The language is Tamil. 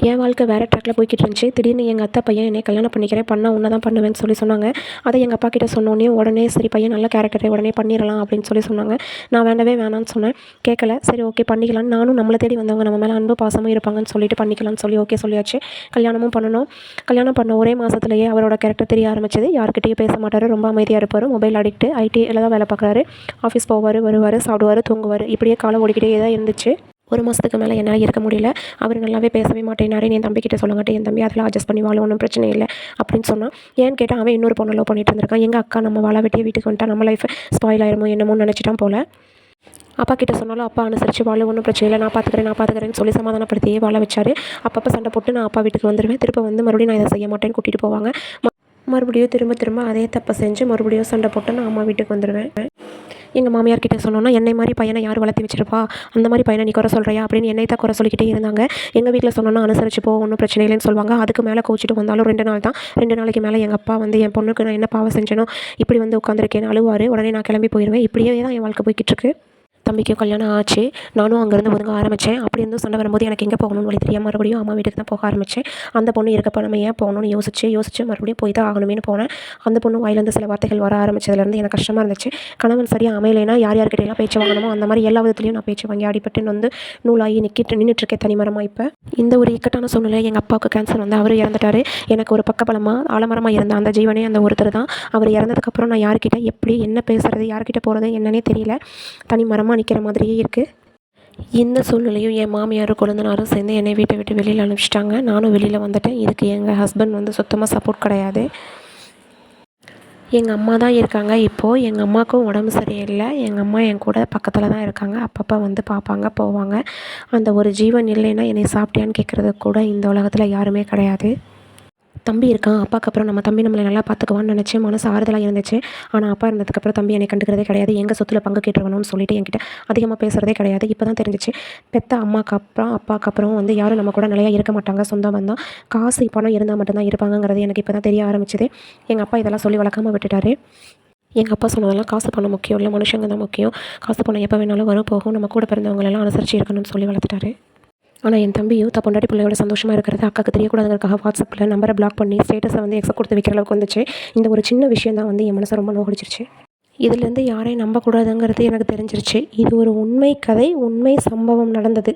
என் வாழ்க்கை வேறு ட்ராக்கில் போய்கிட்டு இருந்துச்சு. திடீர்னு எங்கள் அத்தை பையன் என்னை கல்யாணம் பண்ணிக்கிறேன், பண்ணால் உன்னை தான் பண்ணுவேன்னு சொன்னாங்க. அதை எங்கள் அப்பா கிட்ட சொன்னோன்னே உடனே சரி பையன் நல்ல கேரக்டரை உடனே பண்ணிடலாம் அப்படின்னு சொன்னாங்க. நான் வேணான்னு சொன்னேன். கேட்கல. சரி ஓகே பண்ணிக்கலான்னு நானும் நம்மளை தேடி வந்தவங்க நம்ம மேலே அன்பு பாசமும் இருப்பாங்கன்னு சொல்லிட்டு பண்ணிக்கலாம்னு சொல்லி ஓகே சொல்லியாச்சு. கல்யாணமும் பண்ணணும். கல்யாணம் பண்ண ஒரே மாதத்துலேயே அவரோட கேரக்டர் தெரிய ஆரம்பிச்சது. யார்கிட்டையும் பேச மாட்டார், ரொம்ப அமைதியாக இருப்பார், மொபைல் அடிக்ட்டு, ஐடியில் தான் வேலை பார்க்குறாரு. ஆஃபீஸ் போவார், வருவார், சாப்பிடுவார், தூங்குவார், இப்படியே காலம் ஓடிக்கிட்டே தான் இருந்துச்சு. ஒரு மாதத்துக்கு மேலே என்னால் இருக்க முடியல. அவர் நல்லாவே பேசவே மாட்டேனாரு. என் தம்பிக்கிட்ட சொல்லுங்கட்டு, என் தம்பி அதெல்லாம் அட்ஜஸ்ட் பண்ணி வாழ ஒன்றும் பிரச்சனை இல்லை அப்படின்னு சொன்னான். ஏன்னு கேட்டால் அவன் இன்னொரு பொண்ணு லவ் பண்ணிட்டு இருந்திருக்கான். எங்கள் அக்கா நம்ம வாழ வெட்டியே வீட்டுக்கு வந்துட்டா, நம்ம லைஃப் ஸ்பாயில் ஆயிருமோ என்னமோ நினச்சிட்டான் போல். அப்பா கிட்ட சொன்னாலும் அப்பா அனுசரித்து வாழ ஒன்றும் பிரச்சனை இல்லை, நான் பார்த்துக்கிறேன்னு சொல்லி சமாதானப்படுத்தியே வாழ வச்சார். அப்பப்போ சண்டை போட்டு நான் அப்பா வீட்டுக்கு வந்துடுவேன். திரும்ப வந்து மறுபடியும் நான் இதை செய்ய மாட்டேன்னு கூட்டிகிட்டு போவாங்க. மறுபடியும் திரும்ப அதே தப்பை செஞ்சு மறுபடியும் சண்டை போட்டு நான் அம்மா வீட்டுக்கு வந்துடுவேன். எங்கள் மாமியார் கிட்டே சொன்னோன்னா, என்னை மாதிரி பையனை யார் வளர்த்தி வச்சிருப்பா, அந்த மாதிரி பையனை நீ குறை சொல்கிறியா அப்படின்னு என்னை தான் குறை சொல்லிக்கிட்டே இருந்தாங்க. எங்கள் வீட்டில் சொன்னோன்னா அனுசரிச்சு போ, ஒன்றும் பிரச்சனை இல்லைன்னு சொல்லுவாங்க. அதுக்கு மேலே கோச்சிட்டு வந்தாலும் 2 நாள் தான். 2 நாளைக்கு மேலே எங்கள் அப்பா வந்து என் பொண்ணுக்கு நான் என்ன பாவம் செஞ்சனோ இப்படி வந்து உட்காந்துருக்கேன்னு அழுவார். உடனே நான் கிளம்பி போயிடுவேன். இப்படியே தான் என் வாழ்க்கை போய்கிட்டு இருக்கு. தம்பிக்கும் கல்யாணம் ஆச்சு. நானும் அங்கேருந்து ஒதுங்க ஆரம்பித்தேன். அப்படி இருந்தும் சண்டை வரும்போது எனக்கு எங்கே போகணும்னு வழி தெரியாமல் மறுபடியும் அம்மா வீட்டுக்கு தான் போக ஆரம்பித்தேன். அந்த பொண்ணு இருக்கப்போ நம்ம ஏன் போகணும்னு யோசிச்சு மறுபடியும் போய் தான் ஆகணுமேனு போனேன். அந்த பொண்ணு வாயிலேருந்து சில வார்த்தைகள் வர ஆரம்பித்ததுலேருந்து எனக்கு கஷ்டமாக இருந்துச்சு. கணவன் சரியாக அமையலைன்னா யார்கிட்டையெல்லாம் பேச்சு வாங்கணுமோ அந்த மாதிரி எல்லா விதத்துலையும் நான் பேச்சு வாங்கி அடிபட்டு வந்து நூலாகி நின்றுட்டுருக்கேன் தனிமரமாக. இப்போ இந்த ஒரு இக்கட்டான சூழ்நிலை, எங்கள் அப்பாவுக்கு கேன்சர் வந்து அவர் இறந்துட்டார். எனக்கு ஒரு பக்கபலமாக ஆலமரமாக இருந்த அந்த ஜீவனே அந்த ஒருத்தர் தான். அவர் இறந்ததுக்கப்புறம் நான் யார்கிட்ட எப்படி என்ன பேசுகிறது, யார்கிட்ட போகிறது என்னன்னே தெரியல. தனிமரமாக நிற்கிற மாதிரியே இருக்குது. இந்த சூழ்நிலையும் என் மாமியாரும் கொழுந்தனாரும் சேர்ந்து என்னை வீட்டை விட்டு வெளியில் அனுப்பிச்சிட்டாங்க. நானும் வெளியில் வந்துட்டேன். இதுக்கு எங்கள் ஹஸ்பண்ட் வந்து சுத்தமாக சப்போர்ட் கிடையாது. எங்கள் அம்மா தான் இருக்காங்க. இப்போது எங்கள் அம்மாவுக்கும் உடம்பு சரியில்லை. எங்கள் அம்மா என் கூட பக்கத்தில் தான் இருக்காங்க. அப்பப்போ வந்து பார்ப்பாங்க, போவாங்க. அந்த ஒரு ஜீவன் இல்லைன்னா என்னை சாப்பிட்டியான்னு கேட்குறதுக்கு கூட இந்த உலகத்தில் யாருமே கிடையாது. தம்பி இருக்கான். அப்பாவுக்கு அப்புறம் நம்ம தம்பி நம்மளை நல்லா பார்த்துக்குவான்னு நினச்சி மனசு ஆறுதலாக இருந்துச்சு. ஆனால் அப்பா இருந்ததுக்கப்புறம் தம்பி என்னை கண்டுக்கிறதே கிடையாது. எங்கள் சொத்தில் பங்கு கேட்டுருக்கணும்னு சொல்லிட்டு என்கிட்ட அதிகமாக பேசுகிறதே கிடையாது. இப்போ தான் தெரிஞ்சிச்சு, பெத்த அம்மாவுக்கு அப்புறம் அப்பாவுக்கு அப்புறம் வந்து யாரும் நம்ம கூட நிலையாக இருக்க மாட்டாங்க. சொந்தம் வந்தால் காசு பணம் இருந்தால் மட்டும்தான் இருப்பாங்கங்கிறது எனக்கு இப்போ தான் தெரிய ஆரம்பிச்சிது. எங்கள் அப்பா இதெல்லாம் சொல்லி வளர்க்காமல் விட்டுட்டாரு. எங்கள் அப்பா சொன்னதெல்லாம் காசு பணம் முக்கியம் இல்லை, மனுஷங்க தான் முக்கியம். காசு பணம் எப்போ வேணாலும் வரும் போகும். நம்ம கூட பிறந்தவங்களெல்லாம் அனுசரித்து இருக்கணும்னு சொல்லி வளர்த்துட்டாரு. ஆனால் என் தம்பியும் பொண்டாட்டி பிள்ளையோட சந்தோஷமாக இருக்கிறது அக்காவுக்கு தெரியக்கூடாதுங்கிறதுக்காக வாட்ஸ்அப்பில் நம்பரை பிளாக் பண்ணி ஸ்டேட்டஸை வந்து எக்ஸப்ட் கொடுத்து வைக்கிற அளவுக்கு வந்துச்சு. இந்த ஒரு சின்ன விஷயம் தான் வந்து என் மனசை ரொம்ப நோகடிச்சிருச்சு. இதுலேருந்து யாரையும் நம்பக்கூடாதுங்கிறது எனக்கு தெரிஞ்சிருச்சு. இது ஒரு உண்மை கதை, உண்மை சம்பவம் நடந்தது.